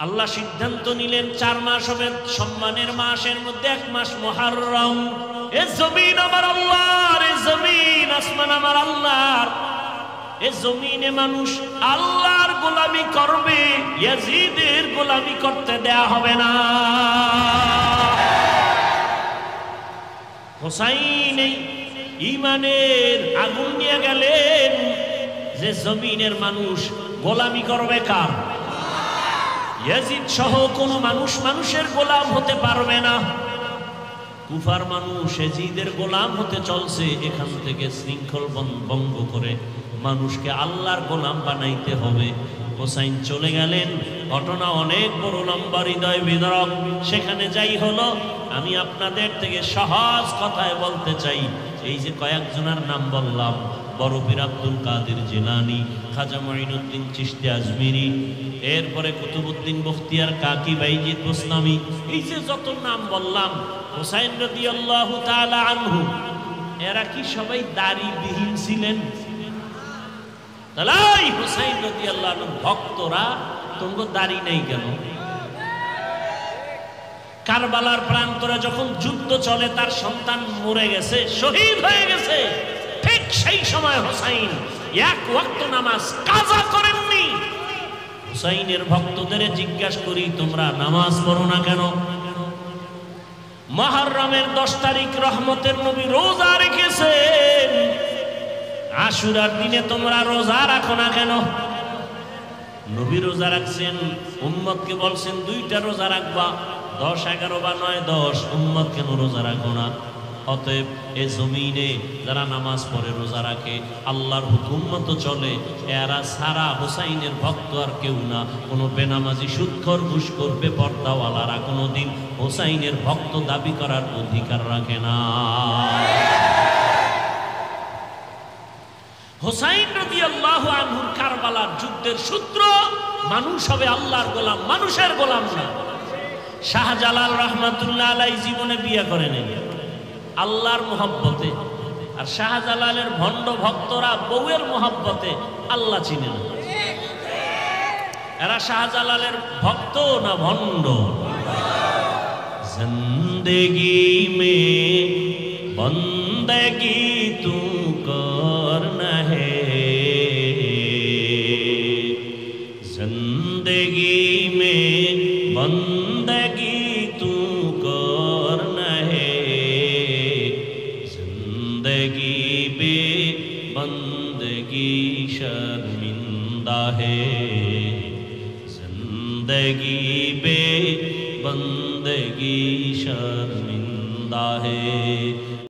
আল্লাহ সিদ্ধান্ত নিলেন 4 মাস হবে, সম্মানের মাসের মধ্যে 1 মাস মুহররম। এ জমিন আমার আল্লাহর, এ জমিন আসমান আমার আল্লাহর। এ জমিনে মানুষ আল্লাহর গোলামি করবে, ইয়াজিদের গোলামি করতে দেয়া হবে না। হোসাইন এই ঈমানের আগুন নিয়ে গেলেন যে জমিনের মানুষ গোলামি করবে কার? ইয়াজিদ সহ কোন মানুষ মানুষের গোলাম হতে পারবে না। কুফার মানুষ ইয়াজিদের গোলাম হতে চলছে, এখান থেকে শৃঙ্খল ভঙ্গ করে মানুষকে আল্লাহর গোলাম বানাইতে হবে। হোসাইন চলে গেলেন, ঘটনা অনেক বড় লম্বা, হৃদয় বিদারক। সেখানে যাই হলো, আমি আপনাদের থেকে সহজ কথায় বলতে চাই। এই যে কয়েকজনের নাম বললাম, বড় পীর আব্দুল কাদের জিলানী, খাজা মঈনুদ্দিন চিশতি আজমিরি, এরপরে কুতুবউদ্দিন বখতিয়ার কাকি, বাইজিদ বুসতামি, এই যে যত নাম বললাম, হোসাইন রাদিয়াল্লাহু তাআলা আনহু, এরা কি সবাই দাড়িবিহীন ছিলেন? তাই হোসাইন রাদিয়াল্লাহু আনহু ভক্তরা, তোমার দাড়ি নাই কেন? কারবালার প্রান্তরে যখন যুদ্ধ চলে, তার সন্তান মরে গেছে, শহীদ হয়ে গেছে, ঠিক সেই সময় হোসাইন 1 ওয়াক্ত নামাজ কাজা করেননি। হোসাইনের ভক্তদের জিজ্ঞাসা করি, তোমরা নামাজ পড়ো না কেন? মুহররমের 10 তারিখ রহমতের নবী রোজা রেখেছেন, আশুরার দিনে তোমরা রোজা রাখো না কেন? নবী রোজা রাখছেন, উম্মতকে বলছেন 2টা রোজা রাখবা, 10, 11 বা 9, 10। উম্মত কেন রোজা রাখো না? অতএব এ জমিনে যারা নামাজ পড়ে, রোজা রাখে, আল্লাহর হুকুম মতো চলে, এরা সারা হোসাইনের ভক্ত আর কেউ না। কোনো বেনামাজি, সুদখোর, ঘুষখোর, বেপরদাওয়ালারা কোনোদিন হোসাইনের ভক্ত দাবি করার অধিকার রাখে না। হোসাইন রাদিয়াল্লাহু আনহুর কারবালার যুদ্ধের সূত্র, মানুষ হবে আল্লাহর গোলাম, মানুষের গোলাম না। শাহজালাল রহমাতুল্লাহ আলাইহি জীবনে বিয়ে করেন আল্লাহর মোহাব্বতে, আর শাহজালালের ভণ্ড ভক্তরা বউয়ের মোহাব্বতে আল্লাহ চিনে না। এরা শাহজালালের ভক্ত না ভণ্ড? জিন্দেগি মে বন্দেগি তু করনা হে, জিন্দেগি মে বন্দেগি তু করনা হে, জিন্দেগি বে বন্দেগি শर्मिंदा है, जिंदगी बे बंदगी शर्मिंदा है।